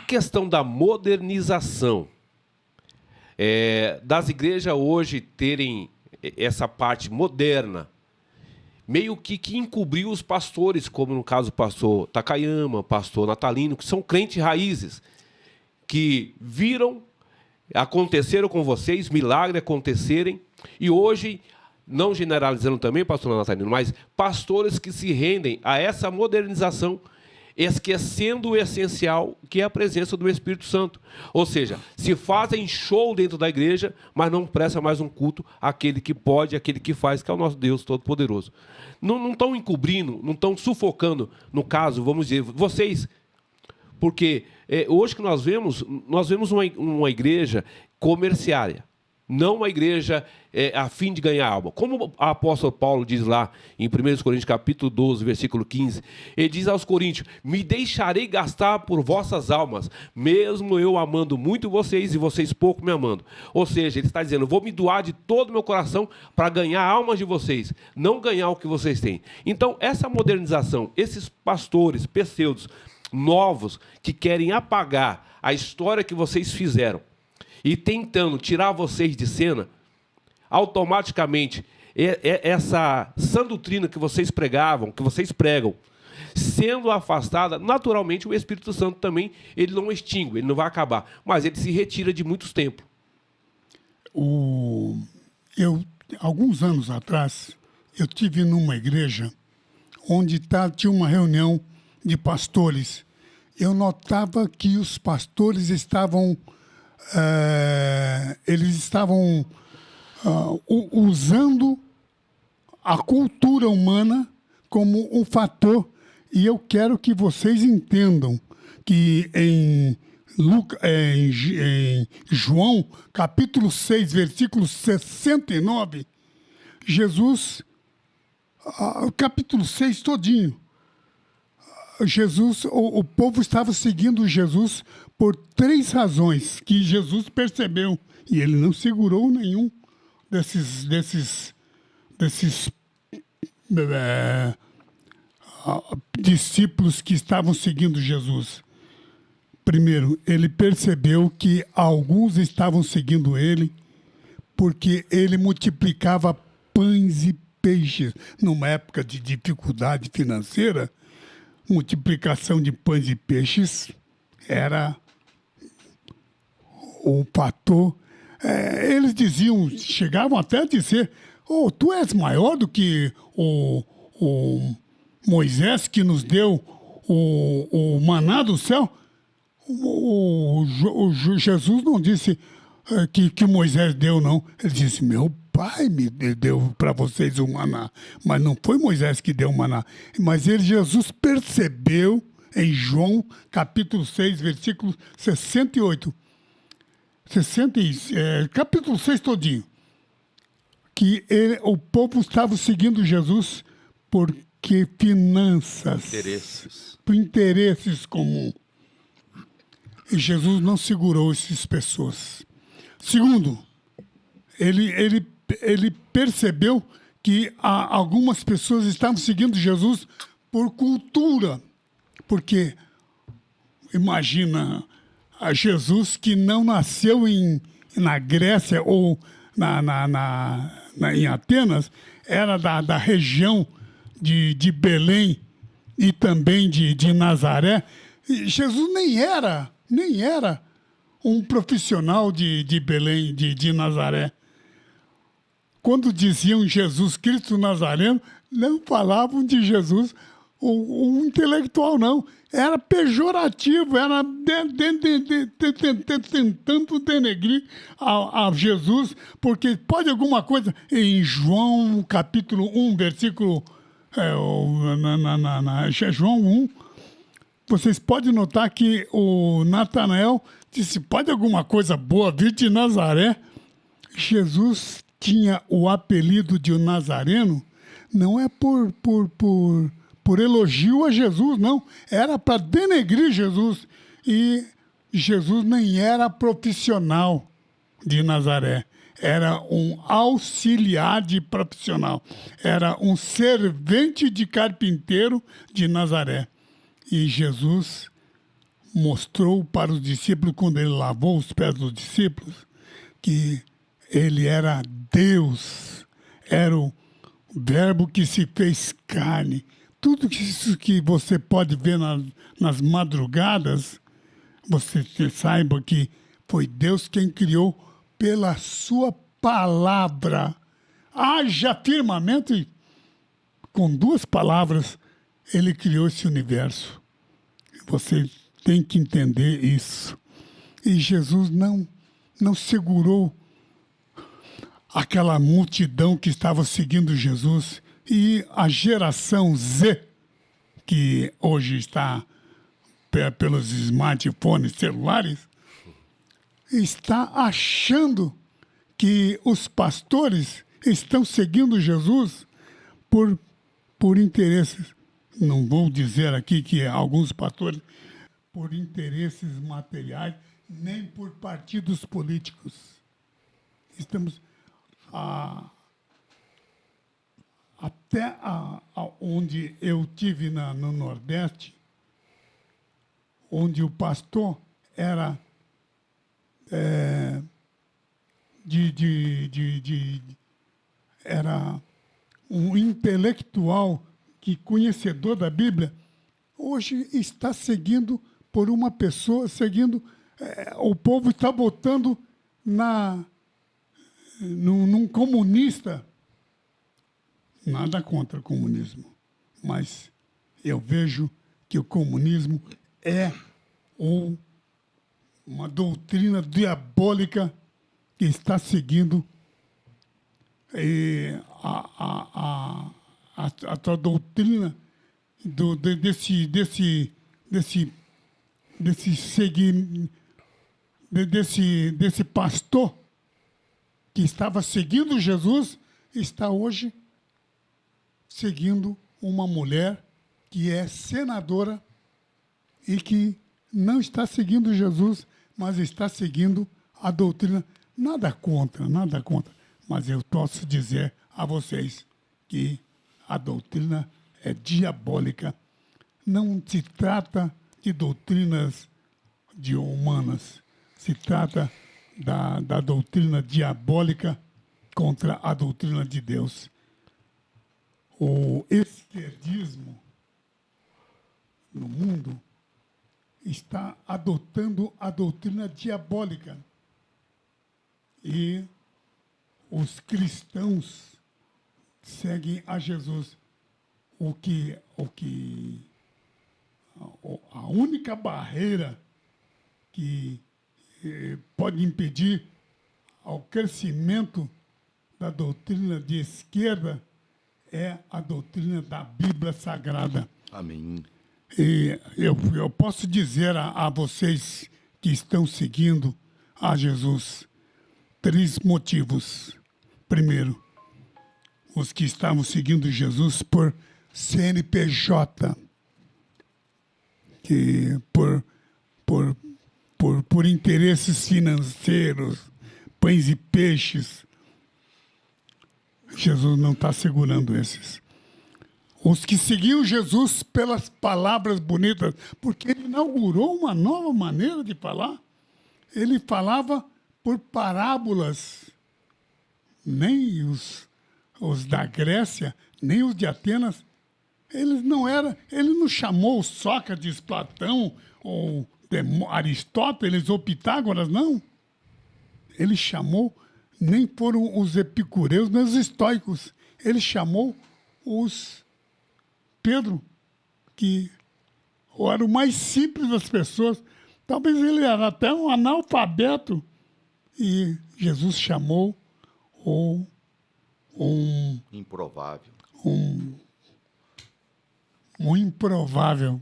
questão da modernização, das igrejas hoje terem essa parte moderna, meio que encobriu os pastores, como no caso o pastor Takayama, pastor Natalino, que são crentes raízes, que viram, aconteceram com vocês, milagres acontecerem, e hoje, não generalizando também, pastor Natalino, mas pastores que se rendem a essa modernização, esquecendo o essencial, que é a presença do Espírito Santo. Ou seja, se fazem show dentro da igreja, mas não presta mais um culto àquele que pode, àquele que faz, que é o nosso Deus Todo-Poderoso. Não estão encobrindo, não estão sufocando, no caso, vamos dizer, vocês, porque hoje que nós vemos uma igreja comerciária, não uma igreja a fim de ganhar alma. Como o apóstolo Paulo diz lá em 1 Coríntios capítulo 12, versículo 15, ele diz aos coríntios: me deixarei gastar por vossas almas, mesmo eu amando muito vocês e vocês pouco me amando. Ou seja, ele está dizendo, vou me doar de todo o meu coração para ganhar almas de vocês, não ganhar o que vocês têm. Então, essa modernização, esses pastores, pseudos, novos, que querem apagar a história que vocês fizeram, e tentando tirar vocês de cena, automaticamente, essa sã doutrina que vocês pregavam, que vocês pregam, sendo afastada, naturalmente o Espírito Santo também, ele não extingue, ele não vai acabar, mas ele se retira de muitos templos. Alguns anos atrás, eu tive numa igreja onde tinha uma reunião de pastores. Eu notava que os pastores estavam usando a cultura humana como um fator. E eu quero que vocês entendam que em João, capítulo 6, versículo 69, Jesus, capítulo 6 todinho, Jesus, o povo estava seguindo Jesus por 3 razões que Jesus percebeu, e ele não segurou nenhum desses discípulos que estavam seguindo Jesus. Primeiro, ele percebeu que alguns estavam seguindo ele porque ele multiplicava pães e peixes. Numa época de dificuldade financeira, multiplicação de pães e peixes era o fator. Eles diziam, chegavam até a dizer: oh, tu és maior do que o Moisés que nos deu o maná do céu. Jesus não disse que Moisés deu, não. Ele disse: meu Pai me deu para vocês o maná. Mas não foi Moisés que deu o maná. Mas Jesus percebeu em João, capítulo 6, versículo 68. Capítulo 6 todinho. Que o povo estava seguindo Jesus porque finanças. Por interesses comuns. E Jesus não segurou essas pessoas. Segundo, ele percebeu que algumas pessoas estavam seguindo Jesus por cultura. Porque, imagina, a Jesus que não nasceu na Grécia ou em Atenas, era da região de Belém e também de Nazaré. E Jesus nem era um profissional de Belém, de Nazaré. Quando diziam Jesus Cristo Nazareno, não falavam de Jesus, um intelectual, não. Era pejorativo, era tentando denegrir a Jesus, porque pode alguma coisa... Em João, capítulo 1, versículo... João 1, vocês podem notar que o Natanael disse: pode alguma coisa boa vir de Nazaré? Jesus tinha o apelido de Nazareno, não é por elogio a Jesus, não. Era para denegrir Jesus. E Jesus nem era profissional de Nazaré. Era um auxiliar de profissional. Era um servente de carpinteiro de Nazaré. E Jesus mostrou para os discípulos, quando ele lavou os pés dos discípulos, que ele era Deus, era o Verbo que se fez carne. Tudo isso que você pode ver nas madrugadas, você saiba que foi Deus quem criou pela sua palavra. Haja firmamento, e com 2 palavras ele criou esse universo. Você tem que entender isso. E Jesus não segurou aquela multidão que estava seguindo Jesus. E a geração Z, que hoje está pelos smartphones celulares, está achando que os pastores estão seguindo Jesus por interesses. Não vou dizer aqui que alguns pastores por interesses materiais, nem por partidos políticos. Estamos até onde eu tive no Nordeste, onde o pastor era era um intelectual que conhecedor da Bíblia, hoje está seguindo por uma pessoa, o povo está votando num comunista. Nada contra o comunismo, mas eu vejo que o comunismo é uma doutrina diabólica que está seguindo a doutrina desse pastor que estava seguindo Jesus, está hoje seguindo uma mulher que é senadora e que não está seguindo Jesus, mas está seguindo a doutrina. Nada contra, mas eu posso dizer a vocês que a doutrina é diabólica. Não se trata de doutrinas humanas, se trata da doutrina diabólica contra a doutrina de Deus. O esquerdismo no mundo está adotando a doutrina diabólica. E os cristãos seguem a Jesus. A única barreira que pode impedir ao crescimento da doutrina de esquerda é a doutrina da Bíblia Sagrada. Amém. E eu posso dizer a vocês que estão seguindo a Jesus 3 motivos. Primeiro, os que estavam seguindo Jesus por CNPJ, que por interesses financeiros, pães e peixes. Jesus não está segurando esses. Os que seguiam Jesus pelas palavras bonitas, porque ele inaugurou uma nova maneira de falar. Ele falava por parábolas. Nem os da Grécia, nem os de Atenas, ele não chamou Sócrates, Platão, ou Aristóteles, ou Pitágoras, não. Ele chamou, nem foram os epicureus, nem os estoicos. Ele chamou Pedro, que era o mais simples das pessoas. Talvez ele era até um analfabeto. E Jesus chamou improvável. Um improvável.